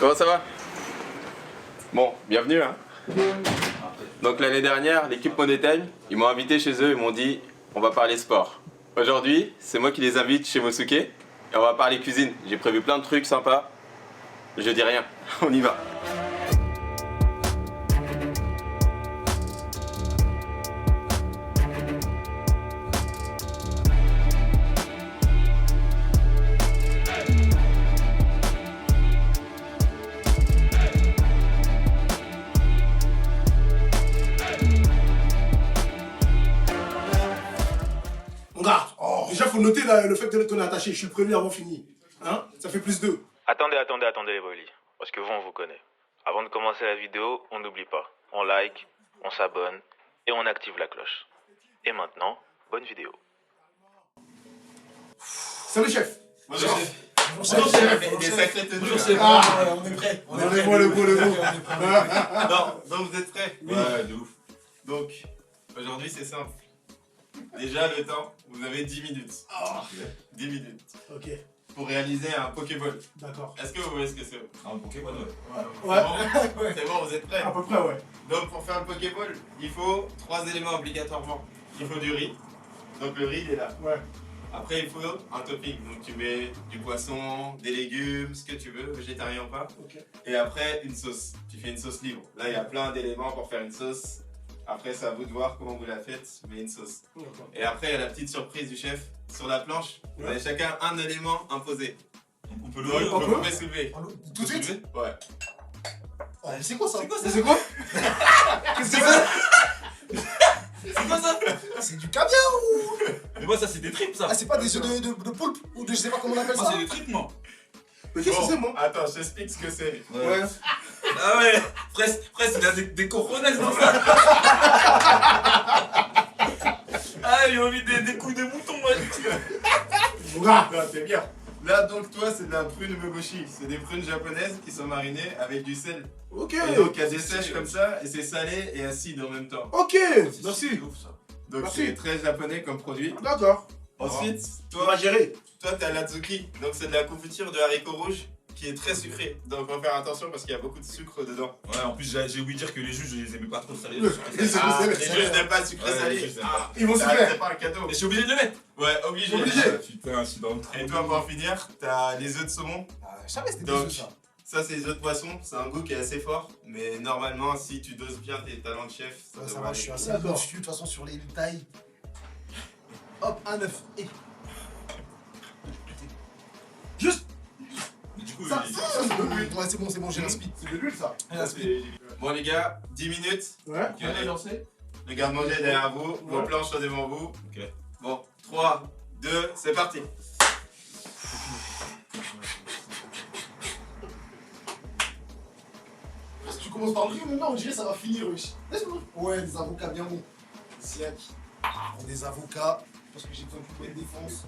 Comment ça va? Bon, bienvenue hein. Donc l'année dernière, l'équipe Monetime, ils m'ont invité chez eux, ils m'ont dit on va parler sport. Aujourd'hui, c'est moi qui les invite chez Mosuke et on va parler cuisine. J'ai prévu plein de trucs sympas. Je dis rien, on y va. Mon gars, déjà faut noter là, le fait que ton est attaché. Je suis le premier à avoir fini. Hein? Ça fait plus 2. Attendez les bolis, parce que vous, on vous connaît. Avant de commencer la vidéo, on n'oublie pas. On like, on s'abonne et on active la cloche. Et maintenant, bonne vidéo. Salut chef. Bonjour chef. Bonjour chef. Des sacrés tenues. Bonjour chef. On est prêts. On est bon, le beau. Donc vous êtes prêts? Ouais, de ouf. Donc, aujourd'hui c'est simple. Déjà le temps, vous avez 10 minutes. 10 minutes. Ok, Pour réaliser un Pokéball. d'accord. Est-ce que vous voyez ce que c'est? Un Pokémon, Ouais. C'est bon, vous êtes prêts? À peu près, ouais. Donc pour faire le Pokéball, il faut 3 éléments obligatoirement. Il faut du riz. Donc le riz il est là. Ouais. Après il faut un topping. Donc tu mets du poisson, des légumes, ce que tu veux, végétarien ou pas. Ok. Et après une sauce. Tu fais une sauce libre. Là il y a plein d'éléments pour faire une sauce. Après c'est à vous de voir comment vous la faites, mais une sauce. D'accord. Et après il y a la petite surprise du chef. Sur la planche, vous avez chacun un élément imposé. On peut Donc on vous peut pouvez soulever. Tout de suite? Soulever? Ouais. C'est quoi ça? C'est quoi ça? C'est quoi? Qu'est-ce que c'est ça? C'est quoi ça? C'est du caviar ou? Mais moi ça c'est des tripes ça. Ah, c'est pas des œufs de poulpe? Ou de je sais pas comment on appelle Moi ça? c'est des tripes moi. Mais qu'est-ce que c'est, moi? Attends, je t'explique ce que c'est. Ouais. Ah ouais, presque il a des coronets dans ça. Ah ils ont mis des couilles de mouton ouais. Mon gars. Non, c'est bien. Là donc toi c'est de la prune meboshi. C'est des prunes japonaises qui sont marinées avec du sel. Ok. Et donc il y a des sèches comme ça et c'est salé et acide en même temps. Ok. C'est Merci. ouf ça. Donc Merci. c'est très japonais comme produit. D'accord. Ensuite, On va gérer. toi t'as l'atsuki. Donc c'est de la confiture de haricots rouges qui est très sucrée. Donc faut faire attention parce qu'il y a beaucoup de sucre dedans. Ouais en plus j'ai oublié de dire que les juges je les aimais pas trop salés. Ah, les c'est- juges n'aiment pas le sucré Ouais, salé. les juges n'aiment Ah, Ils vont se ça, faire. c'est pas un cadeau. Mais je suis obligé de le mettre. Ouais, obligé. Obligé. Ah, putain je suis dans le trou. Et toi pour en finir, t'as les œufs de saumon. Je savais c'était Donc, des œufs, ça. Ça c'est les œufs de poisson, c'est un goût qui est assez fort, mais normalement si tu doses bien tes talents de chef, ça Ouais, ça devrait va, aller. je suis assez D'accord. dessus, de toute façon, sur les tailles. Hop, un œuf. Et juste Mais du coup ça, il- ça, c'est de l'huile. Ouais, c'est bon, j'ai l'inspi. C'est de l'huile, ça. J'ai Ça, l'inspi. c'est- Bon les gars, 10 minutes, Ouais. Ok, allez. Le garde-manger est derrière vous, vos Ouais. planches sont devant vous. Ok. Bon, 3, 2, c'est parti. Si tu commences par le riz, maintenant, on dirait que ça va finir, wesh. Laisse-moi. Ouais, des avocats bien bons. Siac. Pour des avocats, parce que j'ai besoin de de défense.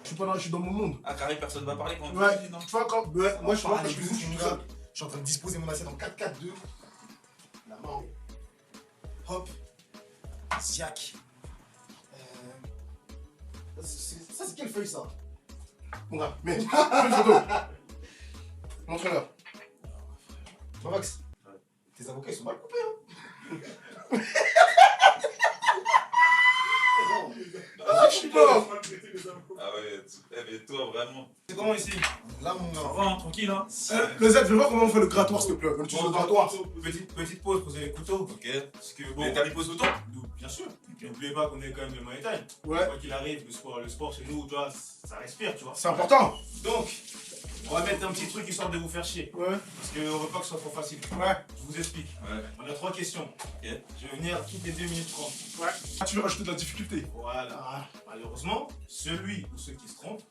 Je suis pas là, je suis dans mon monde. Ah carré personne va parler quand on Ouais, cuisine, non tu vois, quand. Ouais, moi, je vois, parler quand je de cuisine, je suis tout tout ça. seul. Je suis en train de disposer mon assiette en 4-4-2. La main. Hop. Siac. Ça, c'est quelle feuille, ça? Mon gars, mais. Fais une photo. Montre-leur. Tu vois, Max? Tes avocats, ils sont mal coupés, hein? Je suis pas. Ah ouais, mais toi vraiment. C'est comment ici? Là, mon Ça gars. va hein, tranquille hein. Le Z, fais voir comment on fait le grattoir, s'il te plaît. On utilise le grattoir. Petite pause, posez les couteaux. Ok. Parce que bon, Mais t'as mis pause autant? bien sûr. N'oubliez pas qu'on est quand même de Money Time. Ouais. Quoi qu'il arrive, le sport chez nous, tu vois, ça respire, tu vois. C'est important. Donc, on va mettre un petit truc histoire de vous faire chier. Ouais. Parce qu'on veut pas que ce soit trop facile. Ouais. Je vous explique. Ouais. On a 3 questions. Ok. Je vais venir toutes les 2 minutes 30. Ouais. Ah, tu veux rajouter de la difficulté. Voilà. Ah. Malheureusement, celui ou ceux qui se trompent,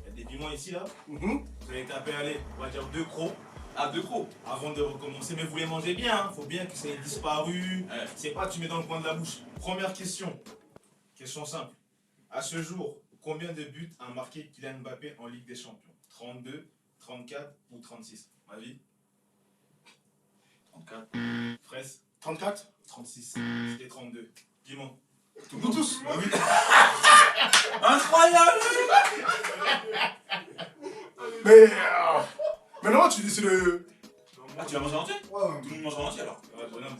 il y a des piments ici là. Mhm. Vous allez taper, allez, on va dire 2 crocs. Ah 2 crocs. Avant de recommencer, mais vous les mangez bien, hein. Faut bien que ça ait disparu. Ouais. C'est pas tu mets dans le coin de la bouche. Première question. Question simple. À ce jour, combien de buts a marqué Kylian Mbappé en Ligue des Champions? 32, 34 ou 36? Ma vie? 34. Fraisse? 34. 36. C'était 32. Dis-moi. Nous tous. Ah oui. Incroyable. Mais. Mais non, c'est le. Ah, tu l'as mangé entier? Ouais, ouais. Tout le monde mange en entier alors. Ouais, bonhomme.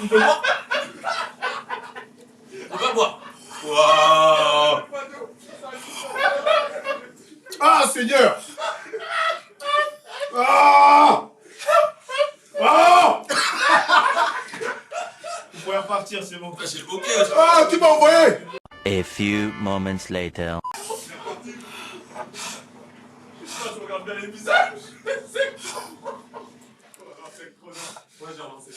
On peut boire? On va boire. Waouh! Ah, Seigneur! Ah! Ah! Vous pouvez repartir, c'est bon. J'ai le bouquet. Ah, qui m'a envoyé? A few moments later. Je regarde bien les visages. Ouais, j'ai avancé.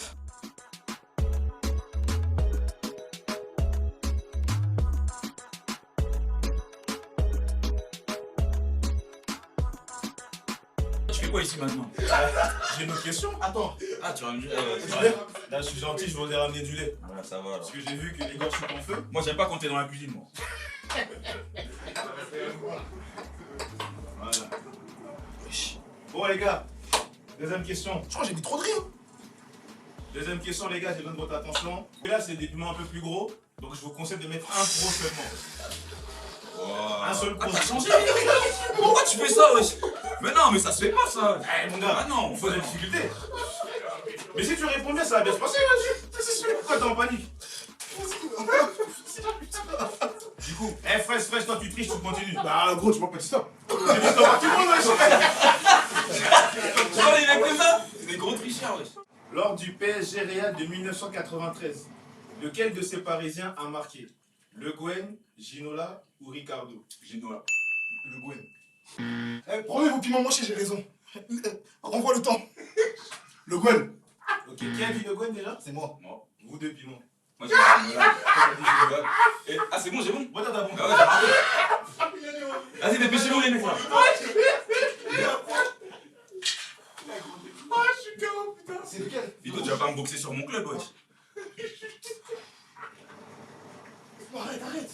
Tu fais quoi ici maintenant? J'ai une autre question. Attends. Ah, tu ramènes du lait. Là, je suis gentil, je vous ai ramené du lait. Ah, ça va alors. Parce que j'ai vu que les gorges sont en feu. Moi, j'aime pas quand t'es dans la cuisine, moi. Voilà. Bon, les gars, deuxième question. Je crois que j'ai mis trop de riz. Hein. Deuxième question, les gars, j'ai besoin de votre attention. Là, c'est des piments un peu plus gros. Donc, je vous conseille de mettre un pro seulement. Wow. Un seul pro. Ah, t'as changé? Pourquoi tu fais ça, wesh? Mais non, mais ça se fait pas, ça. Eh, mon gars, Ah non, il faut des difficultés. Mais si tu réponds bien, ça va bien se passer, vas-y. Pourquoi t'es en panique? Du coup, fraise, toi tu triches, tu continues. Bah, gros, tu m'as pas dit ça. J'ai dit stop à tout le monde, wesh. Tu vois les mecs comme ça? C'est des gros tricheurs, wesh. Lors du PSG Real de 1993, lequel de ces Parisiens a marqué? Le Guen, Ginola ou Ricardo? Ginola. Le Gwen. Eh, prenez vos piments mochés, j'ai raison. Renvoie le temps. Le Gwen. Ok, qui a dit le Guen déjà? C'est moi. Moi. Vous deux piments. Moi, j'ai Ginola. Et- Ah, c'est bon, j'ai bon. Moi t'as bon. Ah ouais, j'ai marqué. Vas-y, dépêchez-vous, les mecs, là. C'est lequel? Vito, tu vas pas me boxer sur mon club, wesh. Arrête, arrête.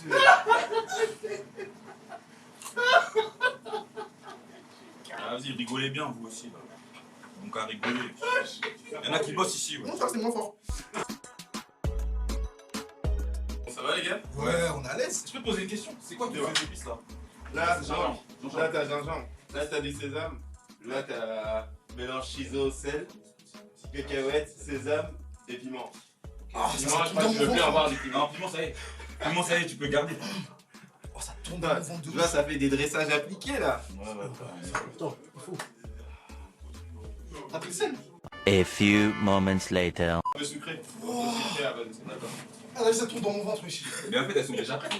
Ah, vas-y, rigolez bien, vous aussi. Donc, à rigoler. Il y en a qui bossent ici, ouais. Non, ça, c'est moins fort. Ça va les gars? Ouais, on est à l'aise. Je peux te poser une question? C'est quoi que tu fais des épices, là? Là, C'est gingembre. Là t'as gingembre. Là t'as du sésame. Là t'as mélange chiso, sel, cacahuètes, sésame et piment. Ah, Piment, ça je crois que tu veux plus avoir du piment. Non, piment, ça y est. Piment, ça y est, tu peux garder. Oh, ça tourne dans mon ventre de Tu vois, ça fait des dressages appliqués là. Attends, il faut. T'as pris le sel? A few moments later. Le sucré. Oh. Sucré, ah, bah, d'accord. Ah, là, ça tourne dans mon ventre, wesh. Mais en fait, elles sont déjà prêtes.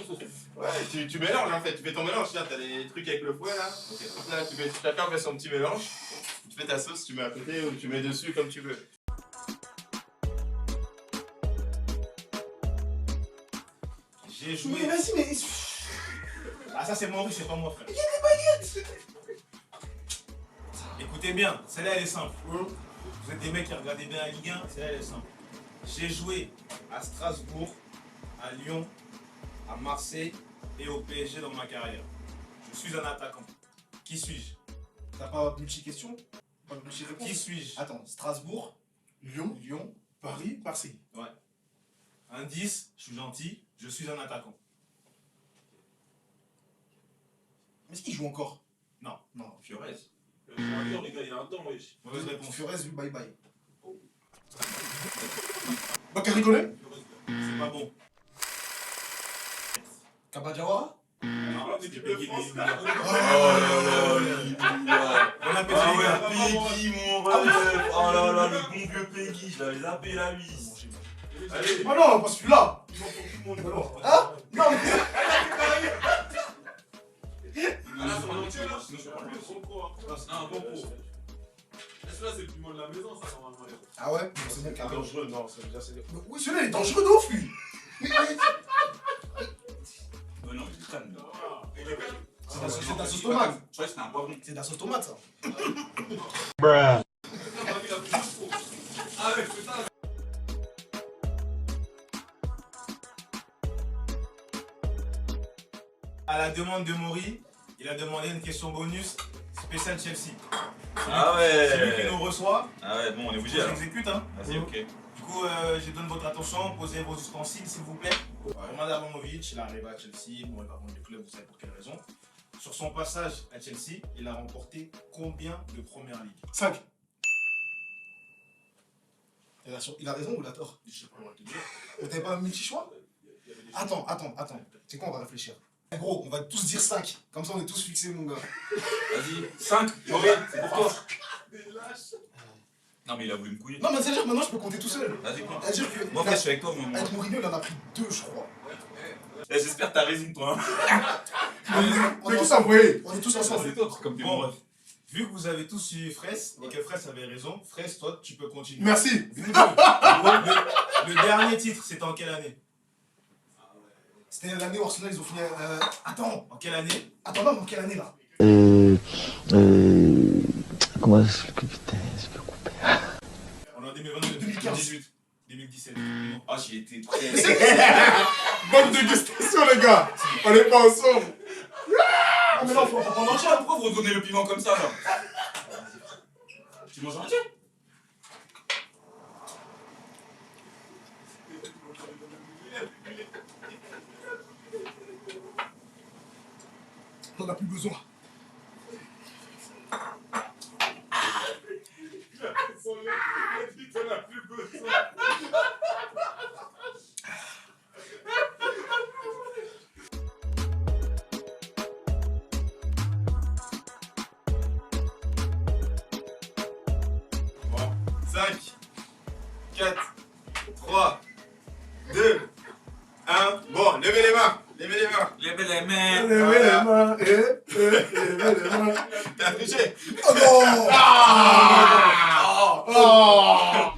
Ouais, tu mélanges en fait, tu fais ton mélange, là t'as des trucs avec le fouet là. Donc là tu fais, chacun fait son petit mélange, tu fais ta sauce, tu mets à côté ou tu mets dessus comme tu veux. J'ai joué. Mais vas-y, mais. Ah, ça c'est mon riche, c'est pas moi, frère. Écoutez bien, celle-là elle est simple. Vous êtes des mecs qui regardez bien la Ligue 1, celle-là elle est simple. J'ai joué à Strasbourg, à Lyon, à Marseille et au PSG dans ma carrière. Je suis un attaquant. Qui suis-je? T'as pas multi-question? Pas multi-réponse? Qui suis-je? Attends, Strasbourg, Lyon. Paris, Marseille. Ouais. Indice, je suis gentil, je suis un attaquant. Mais est-ce qu'il joue encore? Non. Non. Fiorez. Les gars, il y a un temps, wesh. Mauvaise réponse. Furez, bye bye. Bakary Koné? C'est pas bon. Kabadjawa? Non, c'est Peggy, mais- Oh là là, On appelle ah ça les ouais, gars. Peggy, mon rêve. Oh là là, le bon vieux Peggy, je l'avais zappé la vis. Allez, Ah non, pas celui-là! Hein? Non, mais. Un bon pot. Là, c'est le piment de la maison, ça, normalement. Ah ouais? C'est bon, carrément. dangereux, non, ça veut dire c'est. Mais oui, celui-là, il est dangereux de ouf, lui! Mais- Non, il est calme, là. C'est de la sauce tomate. Je crois que c'était un poivron. C'est de la sauce tomate, ça. Ah ouais, c'est ça. À la demande de Maury, il a demandé une question bonus spéciale Chelsea. Ah C'est lui qui ouais. nous reçoit, Ah ouais, bon, on est on obligé alors. s'exécute hein. Vas-y, ok. Du coup, je donne votre attention, posez vos ustensiles s'il vous plaît. Roman Abramovich, il est arrivé à Chelsea. Bon, il va vendre le club, vous savez pour quelle raison. Sur son passage à Chelsea, il a remporté combien de premières ligues? 5. Il a raison ou il a tort? Je sais pas, on va te dire. Vous n'avez pas un multi-choix? Attends. C'est quoi, on va réfléchir. Gros, on va tous dire 5. Comme ça, on est tous fixés, mon gars. Vas-y, 5, tu regardes, c'est pour toi. Non, mais il a voulu me couiller. Non, mais c'est-à-dire maintenant, je peux compter tout seul. Vas-y, compte. C'est-à-dire que. Moi, après, je suis avec toi, mon Avec Mourinho, il en a pris 2, je crois. J'espère que t'as raison, toi. On est tous envoyés. On est tous ensemble. C'est toi, c'est comme tu Bon, veux. bref. Vu que vous avez tous suivi Fraisse et que Fraisse avait raison, Fraisse, toi, tu peux continuer. Merci. Le dernier titre, c'était en quelle année? C'était l'année où Arsenal, ils ont fini. Attends. En quelle année? Attends, non, en quelle année là? Comment je peux couper? On est en 2022, 2018, 2017. Ah, j'y étais prêt. Bonne dégustation, les gars. On est pas ensemble. Ah, mais non, faut pas prendre en charge. Pourquoi vous redonnez le piment comme ça, là? Tu manges un entier? On n'a plus besoin. Bon, 5, 4, 3, 2, 1. Bon, levez les mains. Levez les mains. Levez les mains. Levez les mains. Levez les mains. T'as triché. Oh non.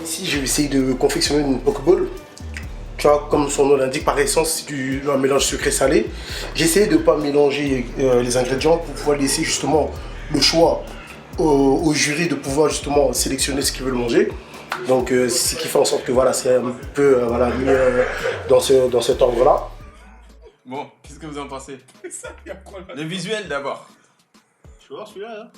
Ici, je vais essayer de confectionner une Pokéball. Tu vois, comme son nom l'indique, par essence, c'est un mélange sucré-salé. J'ai essayé de ne pas mélanger les ingrédients pour pouvoir laisser justement le choix au jury de pouvoir justement sélectionner ce qu'ils veulent manger. Donc, c'est ce qui fait en sorte que voilà, c'est un peu voilà, mis dans cet ordre-là. Bon, qu'est-ce que vous en pensez? Le visuel d'abord. Tu vois celui-là, là?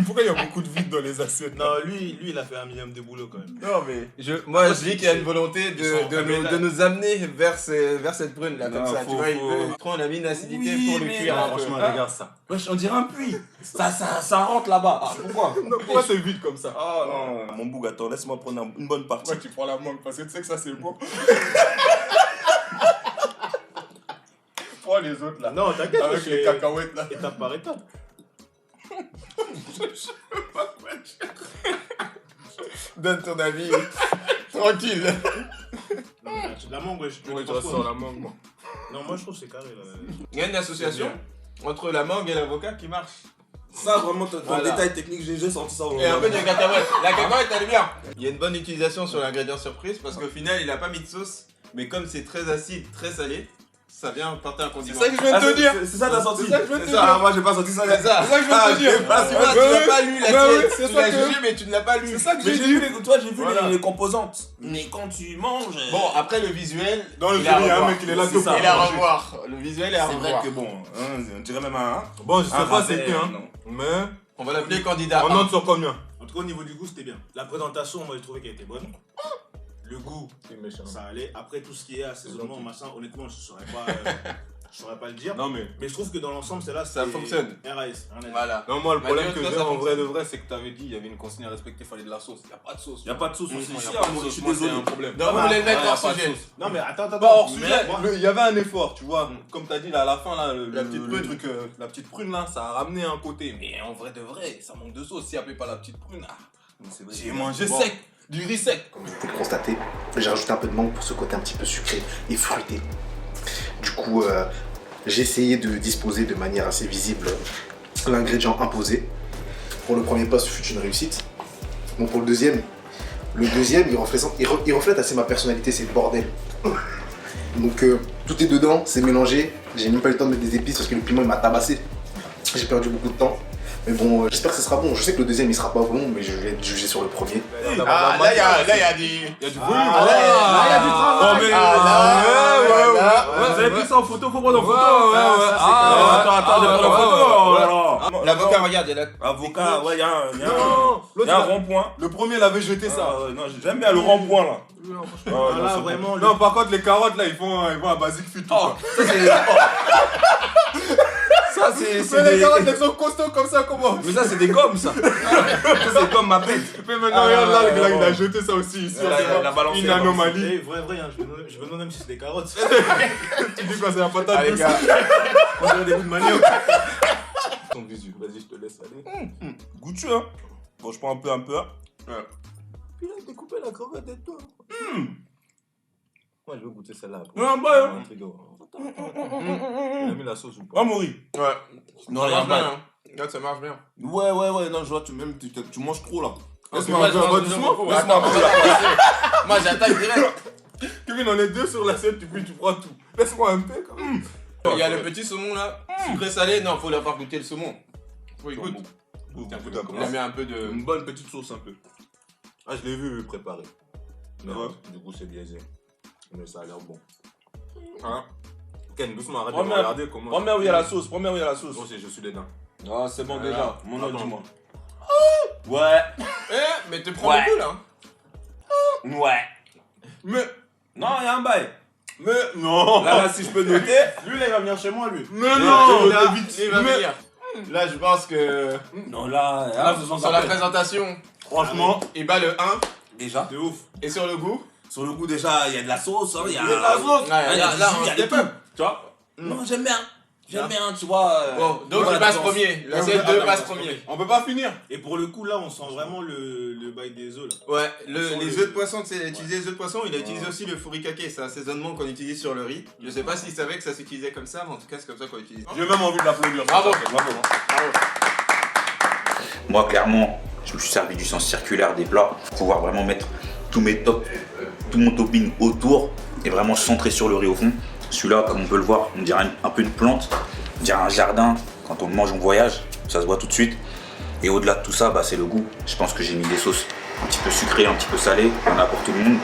Pourquoi il y a beaucoup de vide dans les assiettes? Non, lui, il a fait un minimum de boulot quand même. Non mais moi je dis qu'il y a une volonté de nous amener vers cette brune là comme Non, ça. faut- Tu vois, faut- on a mis une acidité pour le cuire. un peu. franchement, Hein? regarde ça. Wesh, on dirait un puits. Ça rentre là-bas. Ah, pourquoi? Pourquoi c'est vide comme ça? Oh non. Mon boug, attends, laisse-moi prendre une bonne partie. Pourquoi tu prends la mangue? Parce que tu sais que ça c'est bon. Prends les autres là. Non, t'inquiète, Avec c'est les cacahuètes là. étape par étape. Donne ton avis. Tranquille. Non, mais la mangue, ouais, Moi je ressens la mangue moi. Non, moi je trouve que c'est carré là. Il y a une association entre la mangue et l'avocat qui marche. Ça, vraiment, ton Voilà. détail technique, j'ai senti ça. Et un peu de cacahuète. La cacahuète elle est bien. Il y a une bonne utilisation sur l'ingrédient surprise parce qu'au final il a pas mis de sauce. Mais comme c'est très acide, très salé, ça vient porter un condiment. C'est ça que je viens de te dire. C'est ça, t'as senti. C'est ça que je viens de te C'est ça, dire. moi j'ai pas senti ça. C'est ça. C'est ça que je viens de te dire. Tu vois, tu n'as pas lu la Bah oui, tienne. c'est Tu ça l'as que- jugé mais tu ne l'as pas lu. C'est ça que Mais j'ai j'ai vu, dit. toi, j'ai vu Voilà. les composantes. Mais quand tu manges. Bon, après le visuel. Dans le il est à jury, un revoir. mec il est là C'est tout ça. Il est à revoir. Le visuel est à C'est vrai revoir. que bon, hein, on dirait même un. Bon, je sais un pas rabais, c'est qui hein. non. Mais On va l'appeler candidat. on note sur combien? En tout cas, au niveau du goût, c'était bien. La présentation, moi j'ai trouvé qu'elle était bonne. Le goût, C'est méchant. ça allait. Après, tout ce qui est assaisonnement, machin, honnêtement, je saurais pas le dire. Non mais. Mais je trouve que dans l'ensemble, c'est là, Ça c'est fonctionne. RAS. rien à dire. Voilà. Non, moi le problème Mathieu, que toi, j'ai ça en vrai de fonctionne. vrai, c'est que t'avais dit il y avait une consigne à respecter, il fallait de la sauce. Il n'y a pas de sauce. Y a pas de sauce Mmh, aussi. y a Si, pas de moi, sauce. je suis Moi, désolé. c'est un problème. Donc vous voulez le mettre y a hors pas de sujet. sauce. Non, mais attends. Pas hors Mais- sujet. moi- Il y avait un effort, tu vois. Comme t'as dit là à la fin, là, La petite prune. truc, la petite prune là, ça a ramené un côté. Mais en vrai de vrai, ça manque de sauce. S'il n'y avait pas la petite prune, C'est vrai. j'ai mangé Bon. sec. Du riz sec. Comme vous pouvez le constater, j'ai rajouté un peu de mangue pour ce côté un petit peu sucré et fruité. Du coup, j'ai essayé de disposer de manière assez visible l'ingrédient imposé. Pour le premier pas, ce fut une réussite. Bon, pour le deuxième, il reflète assez ma personnalité, c'est le bordel. Donc, tout est dedans, c'est mélangé. J'ai même pas eu le temps de mettre des épices parce que le piment il m'a tabassé. J'ai perdu beaucoup de temps. Mais bon, j'espère que ce sera bon. Je sais que le deuxième il sera pas bon, mais je vais être jugé sur le premier. Ah, là, il y a du. Il y a du volume. Ah, là, il y a du travail. Non, mais- Ah, là, Vous avez pris ça en photo, faut prendre en photo. ouais. Attends, de prendre en photo. L'avocat, regarde, il y a la... Avocat, ouais, il y a un, Non, l'autre, rond-point. le premier, il avait jeté ça. Ah, ouais, non, j'aime bien le rond-point là. Non, Ah, Là, non, c'est vraiment, Non, par contre, les carottes, là, ils vont à Basic Fit. Oh, ça c'est... Mais les carottes, elles sont costauds comme ça, comment? Mais ça c'est des gommes ça. Ça c'est comme ma pète. Mais maintenant, regarde là, le gars, il a jeté ça aussi ici. La balance. Une anomalie. vrai, hein, je me demande même si c'est des carottes. Tu dis quoi, c'est la patate Allez douce? gars, On dirait des bouts de manioc. Ton visu, vas-y, je te laisse aller. Goûtu, hein. Bon, je prends un peu. Il a découpé la crevette et toi. Moi, je veux goûter celle-là. Non, bah, Il a mis la sauce ou pas? oh, Maury. ouais. Non, Ça il y a un marche bien, bail. hein. Regarde, ça marche bien. Ouais, non, je vois, tu manges trop là. Laisse-moi moi, un peu, je mange doucement. beaucoup. Laisse-moi un peu. Moi j'attaque direct. Kevin, on est deux sur l'assiette, puis tu prends tout. Laisse-moi un peu, quand même. Il y a le petit saumon là, sucré salé. Non, faut leur faire goûter le saumon. Faut y goûter. Tiens, goûte un peu. On a mis un peu de... Une bonne petite sauce un peu. Ah, je l'ai vu préparer. Mais Ouais. du coup, c'est biaisé. Mais ça a l'air bon. Hein? Ken, doucement, arrête de Prends-moi. me regarder comment. Prends-moi où il y a la sauce, Moi aussi, je suis dedans. Ah, c'est bon Voilà. déjà. Mon nom, Attends. dis-moi. Ouais. Eh, mais te prends Ouais. beaucoup là. Ouais. Mais, Non, il y a un bail. mais, non! Là, si je peux noter, lui, là, il va venir chez moi, lui. Mais Non, non! là, vite. il va Mais- venir. Là, je pense que Non, là, sur la présentation, Franchement, il bat le 1. déjà. De ouf. Et sur le goût, Sur le goût, déjà, il y a de la sauce, hein, il y a il y a de la sauce. ouais, il y a là, du là, jus, on il y a se des dépeint. Tu vois. Non, j'aime bien. J'aime bien, tu vois. Bon, donc voilà, il passe tu premier. Là, L'assiette attends, 2 attends, passe attends. premier. On peut pas finir. Et pour le coup, là, on sent vraiment le bail des œufs là. Ouais, Sur les le- œufs de poisson, tu sais, il a utilisé les œufs de poisson, il a utilisé aussi le furikake, c'est un assaisonnement qu'on utilise sur le riz. Je sais pas s'il savait que ça s'utilisait comme ça, mais en tout cas, c'est comme ça qu'on l'utilise. J'ai même envie de l'applaudir. Bravo. Bravo. Moi, clairement, je me suis servi du sens circulaire des plats pour pouvoir vraiment mettre tous mes tops, tout mon topping autour et vraiment centré sur le riz au fond. Celui-là, comme on peut le voir, on dirait un peu une plante, on dirait un jardin. Quand on le mange, on voyage, ça se voit tout de suite. Et au-delà de tout ça, bah, c'est le goût. Je pense que j'ai mis des sauces un petit peu sucrées, un petit peu salées. Il y en a pour tout le monde.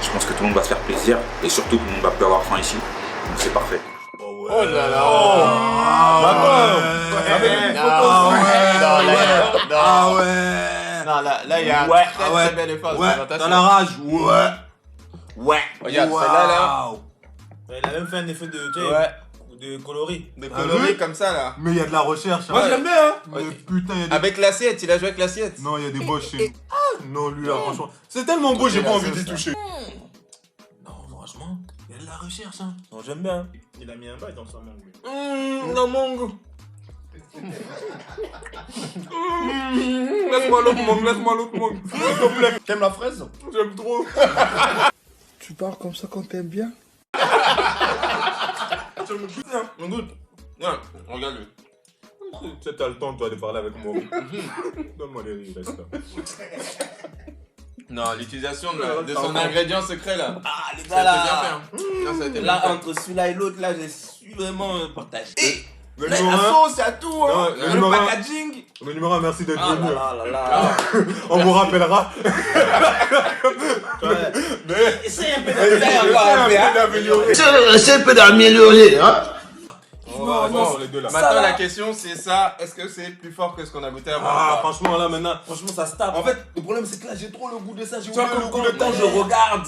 Je pense que tout le monde va se faire plaisir et surtout tout le monde va plus avoir faim ici. Donc c'est parfait. Oh là là. Ah ouais! Non, là, il y a un Ouais, très, ah ouais. très bel effort de Ouais, présentation. t'as la rage! Ouais! Ouais. Regarde, celle-là, là, Waouh. Il a même fait un effet de, tu sais, Ouais. de coloris. de coloris comme ça, là. Mais il y a de la recherche. Moi, hein. j'aime bien, hein. Mais putain, il y a des. Avec l'assiette, il a joué avec l'assiette. Non, il y a des boches chez. Non, lui là, franchement. C'est tellement beau, j'ai pas envie d'y toucher. Non, franchement, il y a de la recherche, hein. Non, j'aime bien. Il a mis un bail dans sa mangue. Non, mon goût. Laisse-moi l'autre mangue, laisse-moi l'autre mangue. S'il te plaît. T'aimes la fraise? J'aime trop. Tu parles comme ça quand t'aimes bien? On goûte. Ouais, regarde-le. Tu sais, t'as le temps, toi, de parler avec moi. Donne-moi les riz, reste là. Non, l'utilisation de son ingrédient secret, là. Ah, les Ça gars, a été bien là. fait, hein. Non, ça a été bien Là, fait. entre celui-là et l'autre, là, j'ai su vraiment partager. Le Là, numéro la 1. sauce, il y a tout, hein. Non, le Le numéro un. packaging. Le numéro 1, merci d'être Ah venu. là là là. On vous rappellera. Essaye un peu de d'améliorer. C'est un peu d'améliorer, hein? Non, les deux là. Maintenant, va. la question, c'est ça. Est-ce que c'est plus fort que ce qu'on a goûté avant Ah, ou pas? franchement, là, maintenant. Franchement, ça se tape. En fait, le problème, c'est que là, j'ai trop le goût de ça. J'ai Tu vois, oublié comme le goût quand de quand je regarde.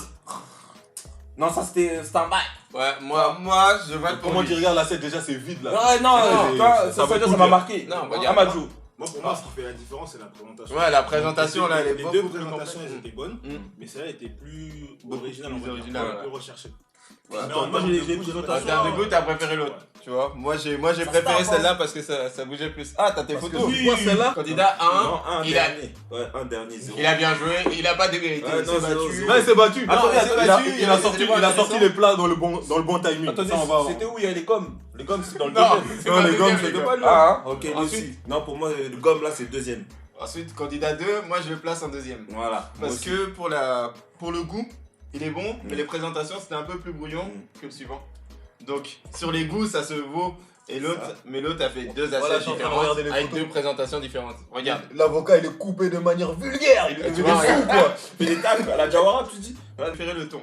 Non, ça, c'était un bail. Ouais, moi, je vote pour Comment lui. tu regardes l'assiette déjà, c'est vide là. Ouais, non, c'est- tu vois, ça ça veut veut dire tout ça m'a dire. marqué. Non, regarde. Amadou. Moi, pour moi, ce qui fait la différence, c'est la présentation. Ouais, la présentation, là, elle est Les beaucoup deux plus présentations, complète. elles étaient bonnes, Mm. mais celle-là était plus Beaucoup originale, plus on va dire, originale, un peu ouais. recherchée. Ouais. Mais Attends, en moi, termes j'ai de les goût, goûts En notation. termes de goût, t'as préféré l'autre. Tu vois, moi j'ai préféré tape, celle-là parce que ça bougeait plus. Ah, t'as tes photos. oui, moi, celle-là. Candidat 1, Non, un il a, dernier. Ouais, un dernier, zéro. il a bien joué, il a pas démérité. Ouais, il non, s'est zéro, battu. zéro. Ouais, il s'est battu. Non, il s'est battu, il a des sorti, éléments il a sorti intéressants. les plats dans le bon timing. Attendez, Ça, on va voir. c'était où il y a les gommes? Les gommes, c'est dans le Non, deuxième. c'est Non, pas les le gommes, deuxième, c'est les pas gars. Ah, ok, lui Ensuite- aussi. Non, pour moi, le gomme là, c'est le deuxième. Ensuite, candidat 2, moi je le place en deuxième. Voilà. moi Parce aussi. que pour le goût, il est bon, mais les présentations c'était un peu plus brouillon que le suivant. Donc sur les goûts ça se vaut et l'autre, mais l'autre a fait deux Voilà, assiettes je suis en train de différentes regarder les avec photos. deux présentations différentes. Regarde. L'avocat, il est coupé de manière vulgaire. Il est Tu devenu vois, fou, quoi. Fais des tacles à la Jawara, tu dis? J'ai préféré le ton.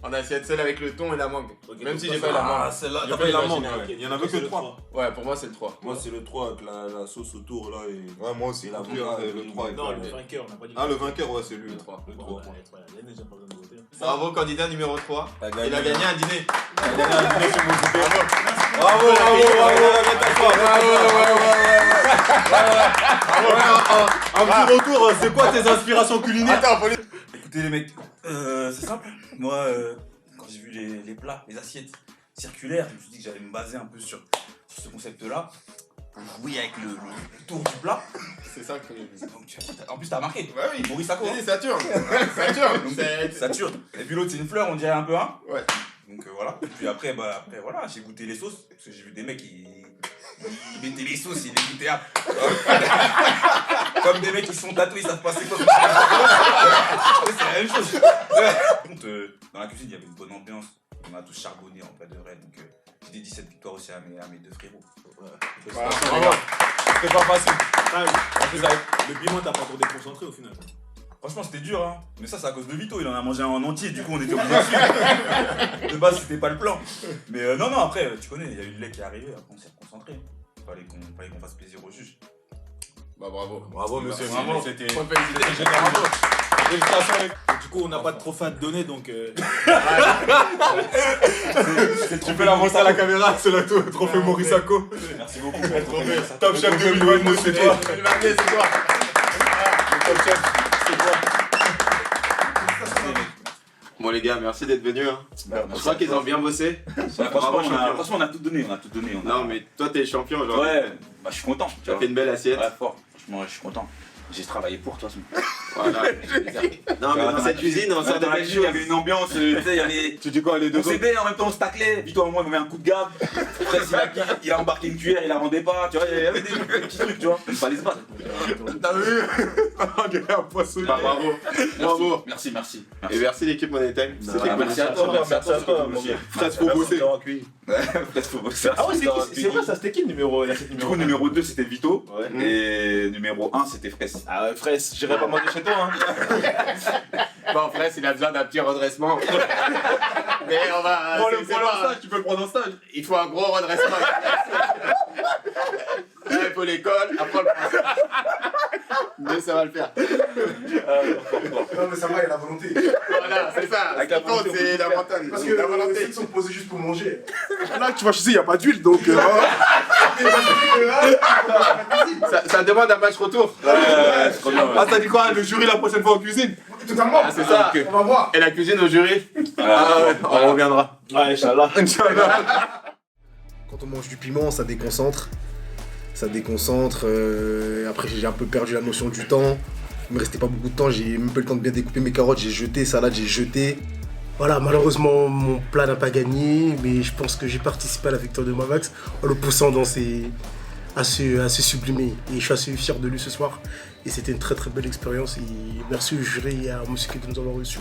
en assiette, celle avec le thon et la mangue. Ok, Même donc si toi, j'ai pas c'est- eu la mangue. Ah, celle-là, J'ai t'as pas pas eu la imaginé, mangue. ok. Il y en avait Toi, que c'est le 3. Ouais, pour moi c'est le 3. Moi, c'est le 3 avec la sauce autour là. Et... Ouais, moi aussi. Et la Le bière, le 3 avec Non, la- le vainqueur, on n'a pas dit. Ah, le vainqueur, ouais, c'est lui. Le 3. Le Bon, 3. ouais, il y a déjà pas besoin de voter. Bravo, candidat numéro 3. T'as Il a gagné un dîner. T'as gagné un dîner chez Mosouké. Bravo, Un petit retour, c'est quoi tes inspirations culinaires? Attends, Pauline. Écoutez les mecs, c'est simple. Moi, quand j'ai vu les plats, les assiettes circulaires, je me suis dit que j'allais me baser un peu sur ce concept-là. Pour jouer avec le tour du plat. C'est ça que j'ai vu. Donc, en plus, t'as marqué. Ouais, oui. Maurice Sacco. Vas-y, Saturne. Saturne. Saturne. Et puis l'autre, c'est une fleur, on dirait un peu un. Ouais. Donc voilà. Et puis après, voilà, j'ai goûté les sauces. Parce que j'ai vu des mecs qui mettaient les sauces, ils les goûtaient à. Comme des mecs qui sont tatoués, ils savent pas c'est quoi. C'est la même chose. Par contre, dans la cuisine, il y avait une bonne ambiance. On a tous charbonné en vrai de vrai. Donc j'ai dédié cette victoire aussi à mes deux frérots. Voilà, Bravo. C'est pas facile. En plus, avec le piment, t'as pas trop déconcentré au final. Franchement, c'était dur, hein. Mais ça, c'est à cause de Vito. Il en a mangé un en entier. Du coup, on était obligé de suivre. De base, c'était pas le plan. Mais non, après, tu connais, il y a eu le lait qui est arrivé. Après, on s'est concentré. Fallait qu'on fasse plaisir au juge. Bah bravo. Bravo, monsieur. Bravo. C'était. Faut le féliciter. Bravo. Félicitations, mec. Du coup, on n'a pas de trophée à te donner, donc. Tu peux la montrer à la caméra. C'est le trophée Maurice Sacco. Merci beaucoup. Top chef 2022, c'est toi. 2022, c'est toi. Top chef, c'est toi. Bon les gars, merci d'être venus. Hein. Je crois qu'ils ont bien bossé. Franchement, on a tout donné. Non mais toi t'es champion aujourd'hui. Ouais, bah je suis content. Tu as fait une belle assiette. Ouais, fort. Franchement, je suis content. J'ai travaillé pour toi. Voilà. Non mais dans cette cuisine, on sort de Dans la belles cuisine, il y choses. avait une ambiance, tu sais, il y avait... Tu dis quoi les deux On s'aidait, en même temps on se taclait. Vito à un moment il me met un coup de garde. Après il a embarqué une cuillère, il la rendait pas. Tu vois, il y avait des petits trucs, tu vois. Il fallait se battre. T'as vu? On dirait un poisson. Bah, bravo. Bravo. Merci. Et merci l'équipe Money Time. C'était Merci à toi, Frère, faut bosser. Ah ouais, c'est vrai, ça c'était qui le numéro? Du coup, numéro 2 c'était Vito. Et numéro 1 c'était Fraisse. Ah ouais, Fraisse, j'irai pas manger chez toi, hein. Bon, frère, il a besoin d'un petit redressement. Mais on va. C'est pas ça, tu peux le prendre en stage. Il faut un gros redressement. Là, il faut l'école, après on le prend. Mais ça va le faire. Non, mais ça va, il y a la volonté. Voilà, c'est ça. Avec la volonté, c'est la montagne. Parce que la volonté. ceux qui sont posés juste pour manger. Là, tu vois, chez eux, il n'y a pas d'huile, donc. Ça demande un match retour. Ah, t'as dit quoi? Le jury la prochaine fois en cuisine? Totalement. Ah, c'est ça. On va voir. Et la cuisine au jury? On reviendra. Ouais, Inch'Allah. Quand on mange du piment, ça déconcentre. Après, j'ai un peu perdu la notion du temps. Il me restait pas beaucoup de temps. J'ai même pas eu le temps de bien découper mes carottes. J'ai jeté, salade, j'ai jeté. Voilà, malheureusement, mon plat n'a pas gagné. Mais je pense que j'ai participé à la victoire de Mavax en le poussant à se sublimer. Et je suis assez fier de lui ce soir. Et c'était une très très belle expérience. Et merci au jury et à Mosouké de nous avoir reçus.